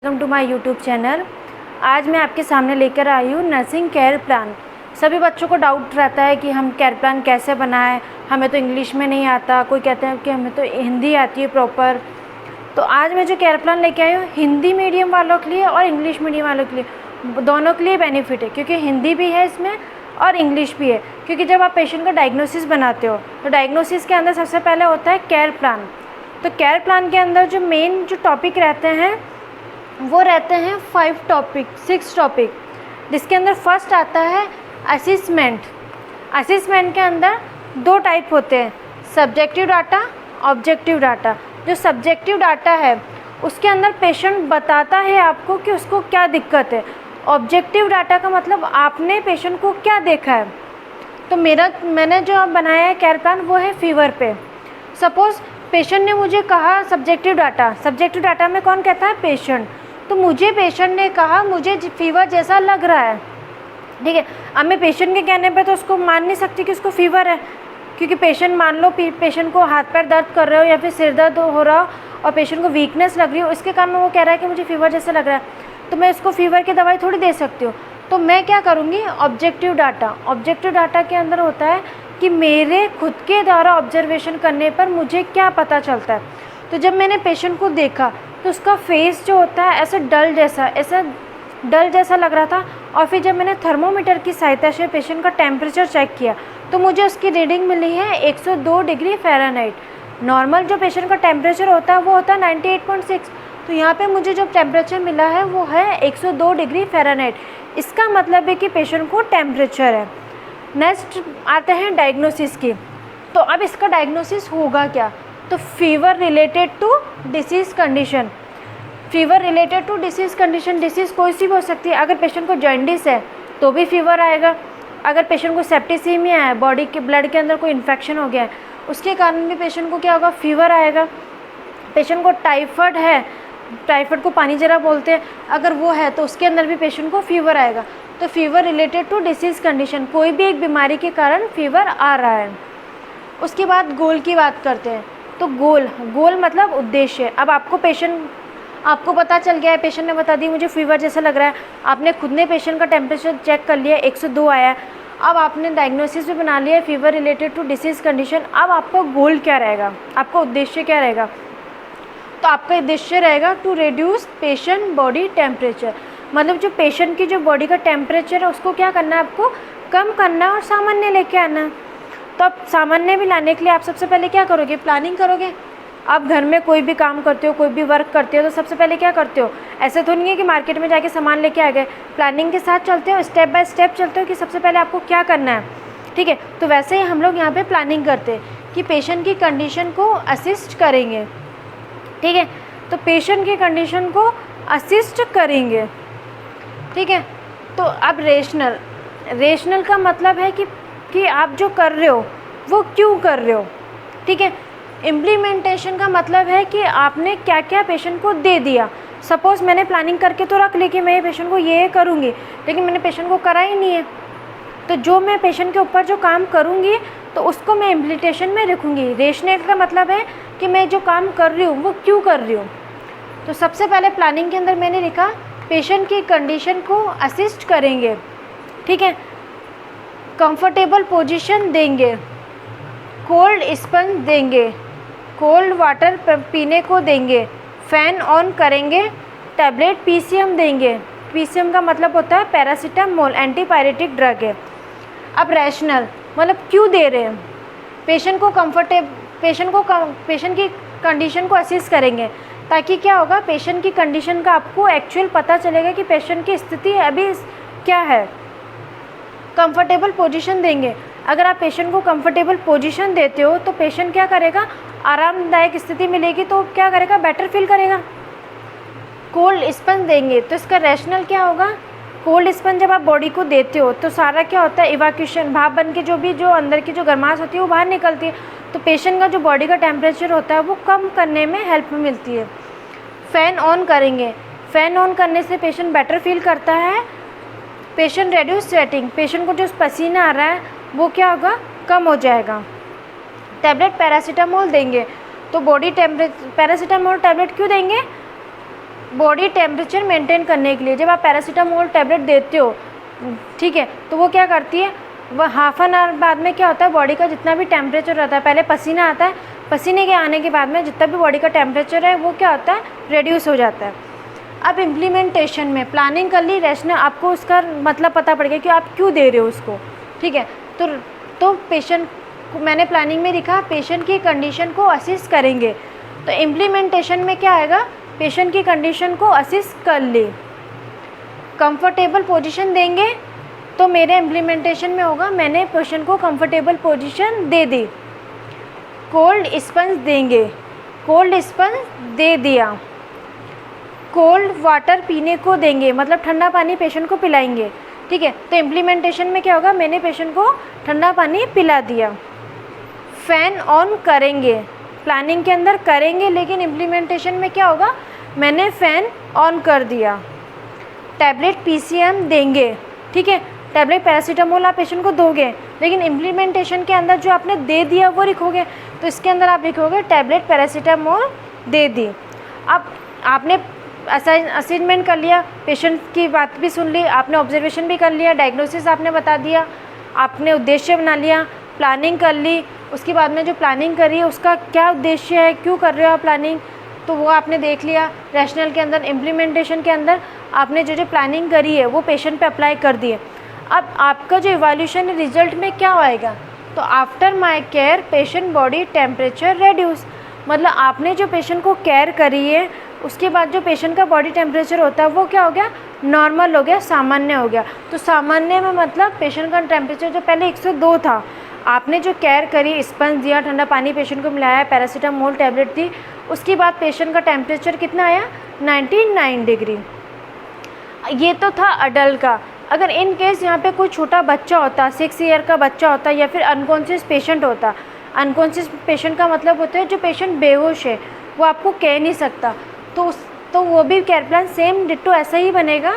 Welcome to my YouTube channel. आज मैं आपके सामने लेकर आई हूँ नर्सिंग केयर प्लान। सभी बच्चों को डाउट रहता है कि हम केयर प्लान कैसे बनाएं, हमें तो इंग्लिश में नहीं आता, कोई कहते हैं कि हमें तो हिंदी आती है प्रॉपर। तो आज मैं जो केयर प्लान लेके आई हूँ हिंदी मीडियम वालों के लिए और इंग्लिश मीडियम वालों के लिए, दोनों के लिए बेनिफिट है, क्योंकि हिंदी भी है इसमें और इंग्लिश भी है। क्योंकि जब आप पेशेंट का डायग्नोसिस बनाते हो तो डायग्नोसिस के अंदर सबसे पहले होता है केयर प्लान। तो केयर प्लान के अंदर जो मेन जो टॉपिक रहते हैं वो रहते हैं 6 टॉपिक, जिसके अंदर फर्स्ट आता है असेसमेंट। असेसमेंट के अंदर 2 टाइप होते हैं, सब्जेक्टिव डाटा, ऑब्जेक्टिव डाटा। जो सब्जेक्टिव डाटा है उसके अंदर पेशेंट बताता है आपको कि उसको क्या दिक्कत है। ऑब्जेक्टिव डाटा का मतलब आपने पेशेंट को क्या देखा है। तो मैंने जो बनाया है केयर प्लान वो है फीवर पे। सपोज़ पेशेंट ने मुझे कहा सब्जेक्टिव डाटा में कौन कहता है, पेशेंट। तो मुझे पेशेंट ने कहा मुझे फीवर जैसा लग रहा है, ठीक है। अब मैं पेशेंट के कहने पे तो उसको मान नहीं सकती कि उसको फीवर है, क्योंकि पेशेंट मान लो पेशेंट को हाथ पैर दर्द कर रहे हो या फिर सिर दर्द हो रहा हो और पेशेंट को वीकनेस लग रही हो, इसके कारण वो कह रहा है कि मुझे फीवर जैसा लग रहा है, तो मैं उसको फीवर की दवाई थोड़ी दे सकती हूँ। तो मैं क्या करूँगी, ऑब्जेक्टिव डाटा के अंदर होता है कि मेरे खुद के द्वारा ऑब्जर्वेशन करने पर मुझे क्या पता चलता है। तो जब मैंने पेशेंट को देखा तो उसका फेस जो होता है ऐसा डल जैसा लग रहा था। और फिर जब मैंने थर्मोमीटर की सहायता से पेशेंट का टेम्परेचर चेक किया तो मुझे उसकी रीडिंग मिली है 102 डिग्री फ़ारेनहाइट। नॉर्मल जो पेशेंट का टेम्परेचर होता है वो होता है 98.6। तो यहाँ पे मुझे जो टेम्परेचर मिला है वो है 102 डिग्री फ़ारेनहाइट। इसका मतलब है कि पेशेंट को टेम्परेचर है। नेक्स्ट आते हैं डायग्नोसिस की। तो अब इसका डायग्नोसिस होगा क्या, तो fever related to disease condition. Disease कोई सी भी हो सकती है। अगर पेशेंट को जॉन्डिस है तो भी फीवर आएगा। अगर पेशेंट को सेप्टिसीमिया है, बॉडी के ब्लड के अंदर कोई इन्फेक्शन हो गया है, उसके कारण भी पेशेंट को क्या होगा, फीवर आएगा। पेशेंट को टाइफाइड है, टाइफाइड को पानी जरा बोलते हैं, अगर वो है तो उसके अंदर भी पेशेंट को फीवर आएगा। तो fever related to disease condition, कोई भी एक बीमारी के कारण फीवर आ रहा है। उसके बाद गोल की बात करते हैं। तो गोल मतलब उद्देश्य। अब आपको पता चल गया है, पेशेंट ने बता दी मुझे फीवर जैसा लग रहा है, आपने खुद ने पेशेंट का टेम्परेचर चेक कर लिया 102 आया है। अब आपने डायग्नोसिस भी बना लिया है fever related to disease condition. अब आपका गोल क्या रहेगा, आपका उद्देश्य क्या रहेगा, तो आपका उद्देश्य रहेगा to reduce patient body temperature. मतलब जो पेशेंट की जो बॉडी का टेम्परेचर है उसको क्या करना है, आपको कम करना है और सामान्य लेके आना है। तो अब सामान्य भी लाने के लिए आप सबसे पहले क्या करोगे, प्लानिंग करोगे। आप घर में कोई भी काम करते हो, कोई भी वर्क करते हो, तो सबसे पहले क्या करते हो, ऐसे तो नहीं है कि मार्केट में जाके सामान लेके आ गए। प्लानिंग के साथ चलते हो, स्टेप बाय स्टेप चलते हो कि सबसे पहले आपको क्या करना है, ठीक है। तो वैसे ही हम लोग यहाँ पे प्लानिंग करते हैं कि पेशेंट की कंडीशन को असिस्ट करेंगे, ठीक है। तो पेशेंट की कंडीशन को असिस्ट करेंगे, ठीक है। तो अब रेशनल का मतलब है कि आप जो कर रहे हो वो क्यों कर रहे हो, ठीक है। इम्प्लीमेंटेशन का मतलब है कि आपने क्या क्या पेशेंट को दे दिया। सपोज़ मैंने प्लानिंग करके तो रख ली कि मैं ये पेशेंट को ये करूँगी, लेकिन मैंने पेशेंट को करा ही नहीं है। तो जो मैं पेशेंट के ऊपर जो काम करूँगी तो उसको मैं इम्प्लीमेंटेशन में रखूँगी। रेशनल का मतलब है कि मैं जो काम कर रही हूँ वो क्यों कर रही हूँ। तो सबसे पहले प्लानिंग के अंदर मैंने लिखा पेशेंट की कंडीशन को असिस्ट करेंगे, ठीक है। कंफर्टेबल पोजीशन देंगे, कोल्ड स्पंज देंगे, कोल्ड वाटर पीने को देंगे, फ़ैन ऑन करेंगे, टैबलेट पीसीएम देंगे। पीसीएम का मतलब होता है पैरासीटामोल, एंटीपायरेटिक ड्रग है। अब रैशनल मतलब क्यों दे रहे हैं, पेशेंट की कंडीशन को असिस्ट करेंगे, ताकि क्या होगा, पेशेंट की कंडीशन का आपको एक्चुअल पता चलेगा कि पेशेंट की स्थिति अभी क्या है। कंफर्टेबल पोजीशन देंगे, अगर आप पेशेंट को कंफर्टेबल पोजीशन देते हो तो पेशेंट क्या करेगा, आरामदायक स्थिति मिलेगी तो क्या करेगा, बेटर फील करेगा। कोल्ड स्पंज देंगे, तो इसका रैशनल क्या होगा, कोल्ड स्पंज जब आप बॉडी को देते हो तो सारा क्या होता है, इवैक्यूएशन, भाप बन के जो अंदर की जो गर्माश होती है वो बाहर निकलती है, तो पेशेंट का जो बॉडी का टेम्परेचर होता है वो कम करने में हेल्प मिलती है। फ़ैन ऑन करेंगे, फ़ैन ऑन करने से पेशेंट बेटर फील करता है। पेशेंट रेड्यूस स्वेटिंग, पेशेंट को जो पसीना आ रहा है वो क्या होगा, कम हो जाएगा। टैबलेट पैरासीटामोल देंगे, तो बॉडी टेम्परेचर, पैरासीटामोल टैबलेट क्यों देंगे, बॉडी टेम्परेचर मेंटेन करने के लिए जब आप पैरासीटामोल टैबलेट देते हो, ठीक है, तो वो क्या करती है, वह हाफ एन आवर बाद में क्या होता है, बॉडी का जितना भी टेम्परेचर रहता है, पहले पसीना आता है, पसीने के आने के बाद में जितना भी बॉडी का टेम्परेचर है वो क्या होता है, रिड्यूस हो जाता है। अब इम्प्लीमेंटेशन में प्लानिंग कर ली, रैशनल आपको उसका मतलब पता पड़ गया कि आप क्यों दे रहे हो उसको, ठीक है। तो पेशेंट को मैंने प्लानिंग में लिखा पेशेंट की कंडीशन को असिस करेंगे, तो इम्प्लीमेंटेशन में क्या आएगा, पेशेंट की कंडीशन को असिस कर ली, कंफर्टेबल पोजीशन देंगे, तो मेरे इम्प्लीमेंटेशन में होगा मैंने पेशेंट को कंफर्टेबल पोजीशन दे दी। कोल्ड स्पंज देंगे, कोल्ड स्पंज दे दिया। कोल्ड वाटर पीने को देंगे, मतलब ठंडा पानी पेशेंट को पिलाएंगे, ठीक है। तो इम्प्लीमेंटेशन में क्या होगा, मैंने पेशेंट को ठंडा पानी पिला दिया। फ़ैन ऑन करेंगे, प्लानिंग के अंदर करेंगे, लेकिन इम्प्लीमेंटेशन में क्या होगा, मैंने फ़ैन ऑन कर दिया। टैबलेट PCM देंगे, ठीक है, टैबलेट पैरासीटामोल आप पेशेंट को दोगे, लेकिन इम्प्लीमेंटेशन के अंदर जो आपने दे दिया वो लिखोगे, तो इसके अंदर आप लिखोगे टैबलेट पैरासीटामोल दे दी। अब आपने असाइनमेंट कर लिया, पेशेंट की बात भी सुन ली, आपने ऑब्जर्वेशन भी कर लिया, डायग्नोसिस आपने बता दिया, आपने उद्देश्य बना लिया, प्लानिंग कर ली, उसके बाद में जो प्लानिंग करी है उसका क्या उद्देश्य है, क्यों कर रहे हो आप प्लानिंग, तो वो आपने देख लिया। रैशनल के अंदर, इम्प्लीमेंटेशन के अंदर आपने जो प्लानिंग करी है वो पेशेंट पे अप्लाई कर दिए। अब आपका जो इवैल्यूएशन रिजल्ट में क्या आएगा, तो after my care patient body temperature reduce, मतलब आपने जो पेशेंट को केयर करी है उसके बाद जो पेशेंट का बॉडी टेम्परेचर होता है वो क्या हो गया, नॉर्मल हो गया, सामान्य हो गया। तो सामान्य में मतलब पेशेंट का टेम्परेचर जो पहले 102 था, आपने जो केयर करी, स्पंज दिया, ठंडा पानी पेशेंट को मिलाया, पैरासीटामोल टैबलेट दी, उसके बाद पेशेंट का टेम्परेचर कितना आया, 99 डिग्री। ये तो था अडल्ट का। अगर इन केस यहाँ पे कोई छोटा बच्चा होता, 6 ईयर का बच्चा होता, या फिर अनकॉन्शियस पेशेंट होता, अनकॉन्शियस पेशेंट का मतलब होता है जो पेशेंट बेहोश है, वो आपको कह नहीं सकता, तो वो भी केयर प्लान सेम डिट्टो ऐसा ही बनेगा